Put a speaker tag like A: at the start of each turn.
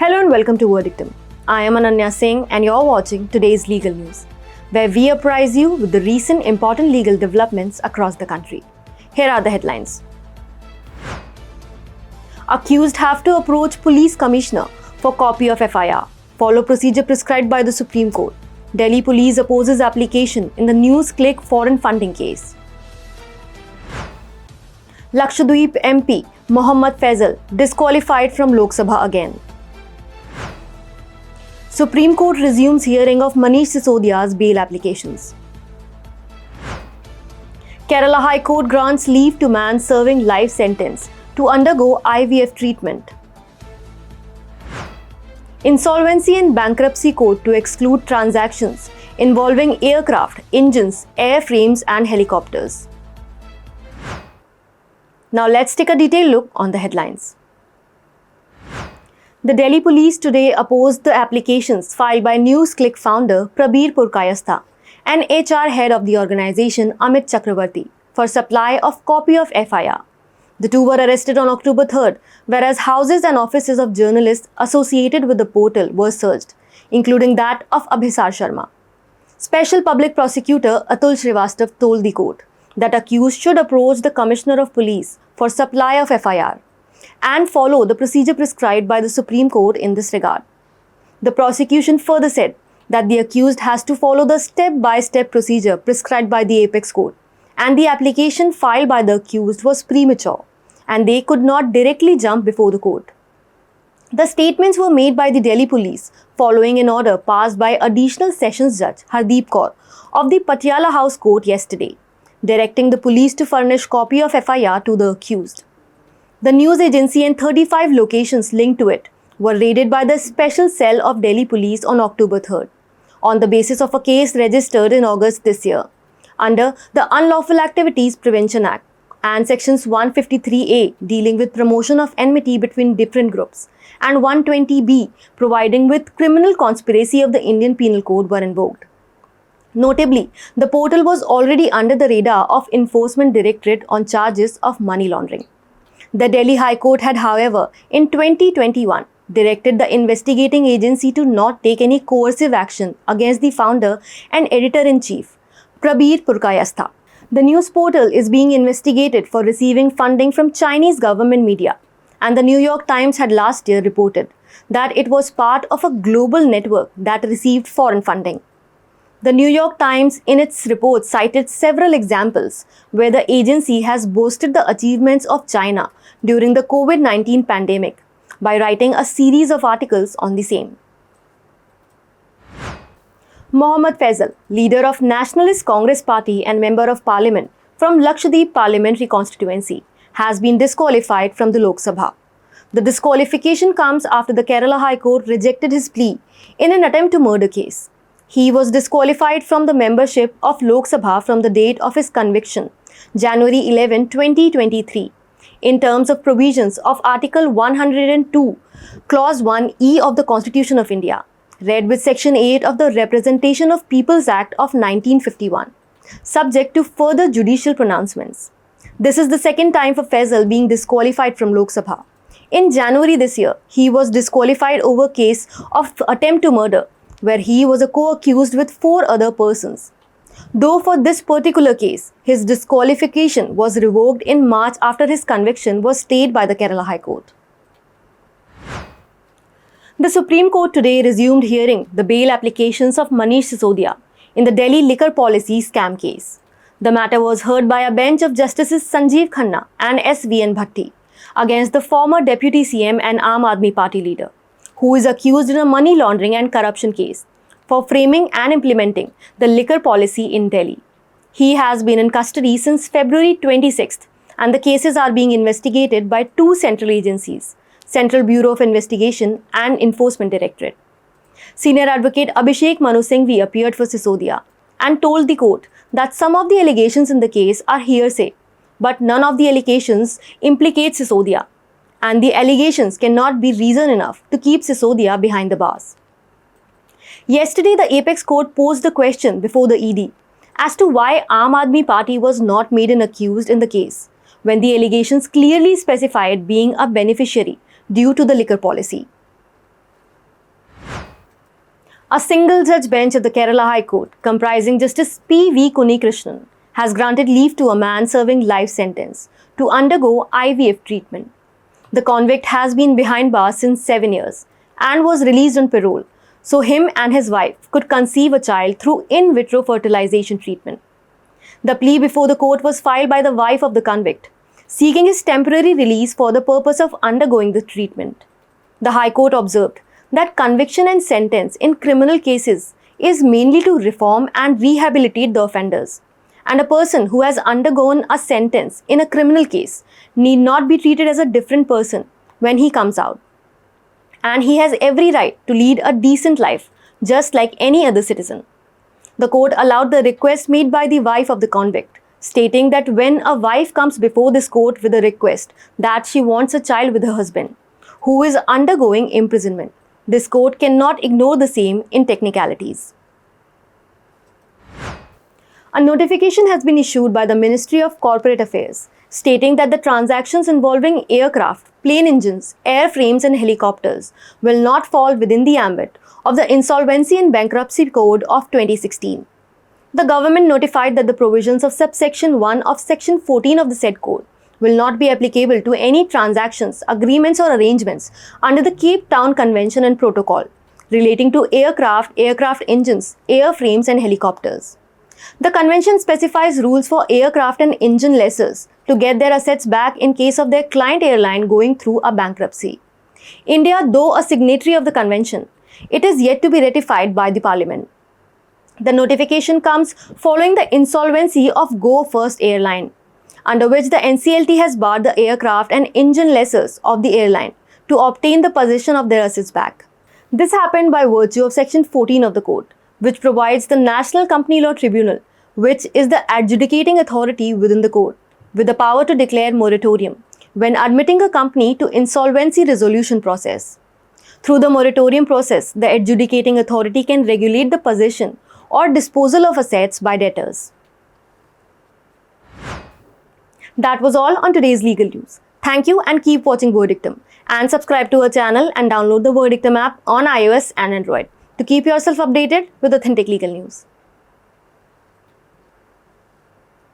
A: Hello and welcome to Verdictum. I am Ananya Singh and you're watching today's legal news, where we apprise you with the recent important legal developments across the country. Here are the headlines. Accused have to approach police commissioner for copy of FIR. Follow procedure prescribed by the Supreme Court. Delhi police opposes application in the NewsClick foreign funding case. Lakshadweep MP Mohammad Faizal disqualified from Lok Sabha again. Supreme Court resumes hearing of Manish Sisodia's bail applications. Kerala High Court grants leave to man serving life sentence to undergo IVF treatment. Insolvency and Bankruptcy Code to exclude transactions involving aircraft, engines, airframes and helicopters. Now let's take a detailed look on the headlines. The Delhi police today opposed the applications filed by NewsClick founder Prabir Purkayastha and HR head of the organization Amit Chakravarti for supply of copy of FIR. The two were arrested on October 3rd, whereas houses and offices of journalists associated with the portal were searched, including that of Abhisar Sharma. Special Public Prosecutor Atul Srivastav told the court that accused should approach the Commissioner of Police for supply of FIR and follow the procedure prescribed by the Supreme Court in this regard. The prosecution further said that the accused has to follow the step-by-step procedure prescribed by the Apex Court, and the application filed by the accused was premature, and they could not directly jump before the court. The statements were made by the Delhi police following an order passed by Additional Sessions Judge Hardeep Kaur of the Patiala House Court yesterday, directing the police to furnish copy of FIR to the accused. The news agency and 35 locations linked to it were raided by the Special Cell of Delhi Police on October 3rd, on the basis of a case registered in August this year, under the Unlawful Activities Prevention Act and Sections 153A dealing with promotion of enmity between different groups and 120B providing with criminal conspiracy of the Indian Penal Code were invoked. Notably, the portal was already under the radar of Enforcement Directorate on charges of money laundering. The Delhi High Court had, however, in 2021, directed the investigating agency to not take any coercive action against the founder and editor-in-chief, Prabir Purkayastha. The news portal is being investigated for receiving funding from Chinese government media, and the New York Times had last year reported that it was part of a global network that received foreign funding. The New York Times in its report cited several examples where the agency has boasted the achievements of China during the COVID-19 pandemic by writing a series of articles on the same. Mohammad Faizal, leader of Nationalist Congress Party and Member of Parliament from Lakshadweep Parliamentary Constituency, has been disqualified from the Lok Sabha. The disqualification comes after the Kerala High Court rejected his plea in an attempt to murder case. He was disqualified from the membership of Lok Sabha from the date of his conviction, January 11, 2023, in terms of provisions of Article 102, Clause 1E of the Constitution of India, read with Section 8 of the Representation of Peoples Act of 1951, subject to further judicial pronouncements. This is the second time for Faizal being disqualified from Lok Sabha. In January this year, he was disqualified over case of attempt to murder, where he was a co-accused with 4 other persons. Though for this particular case, his disqualification was revoked in March after his conviction was stayed by the Kerala High Court. The Supreme Court today resumed hearing the bail applications of Manish Sisodia in the Delhi liquor policy scam case. The matter was heard by a bench of Justices Sanjeev Khanna and S.V.N. Bhatti against the former Deputy CM and Aam Aadmi Party leader, who is accused in a money laundering and corruption case for framing and implementing the liquor policy in Delhi. He has been in custody since February 26th, and the cases are being investigated by 2 central agencies, Central Bureau of Investigation and Enforcement Directorate. Senior advocate Abhishek Manu Singhvi appeared for Sisodia and told the court that some of the allegations in the case are hearsay, but none of the allegations implicate Sisodia, and the allegations cannot be reason enough to keep Sisodia behind the bars. Yesterday, the Apex Court posed the question before the ED as to why Aam Aadmi Party was not made an accused in the case, when the allegations clearly specified being a beneficiary due to the liquor policy. A single judge bench of the Kerala High Court, comprising Justice P.V. Kunnikrishnan, has granted leave to a man serving life sentence to undergo IVF treatment. The convict has been behind bars since 7 years and was released on parole, so him and his wife could conceive a child through in vitro fertilization treatment. The plea before the court was filed by the wife of the convict, seeking his temporary release for the purpose of undergoing the treatment. The High Court observed that conviction and sentence in criminal cases is mainly to reform and rehabilitate the offenders, and a person who has undergone a sentence in a criminal case need not be treated as a different person when he comes out. And he has every right to lead a decent life just like any other citizen. The court allowed the request made by the wife of the convict, stating that when a wife comes before this court with a request that she wants a child with her husband, who is undergoing imprisonment, this court cannot ignore the same in technicalities. A notification has been issued by the Ministry of Corporate Affairs stating that the transactions involving aircraft, plane engines, airframes and helicopters will not fall within the ambit of the Insolvency and Bankruptcy Code of 2016. The government notified that the provisions of subsection 1 of section 14 of the said code will not be applicable to any transactions, agreements or arrangements under the Cape Town Convention and Protocol relating to aircraft, aircraft engines, airframes and helicopters. The convention specifies rules for aircraft and engine lessors to get their assets back in case of their client airline going through a bankruptcy. India, though a signatory of the convention, it is yet to be ratified by the Parliament. The notification comes following the insolvency of Go First Airline, under which the NCLT has barred the aircraft and engine lessors of the airline to obtain the possession of their assets back. This happened by virtue of Section 14 of the Code, which provides the National Company Law Tribunal, which is the adjudicating authority within the court, with the power to declare moratorium when admitting a company to insolvency resolution process. Through the moratorium process, the adjudicating authority can regulate the possession or disposal of assets by debtors. That was all on today's legal news. Thank you and keep watching Verdictum. And subscribe to our channel and download the Verdictum app on iOS and Android to keep yourself updated with authentic legal news.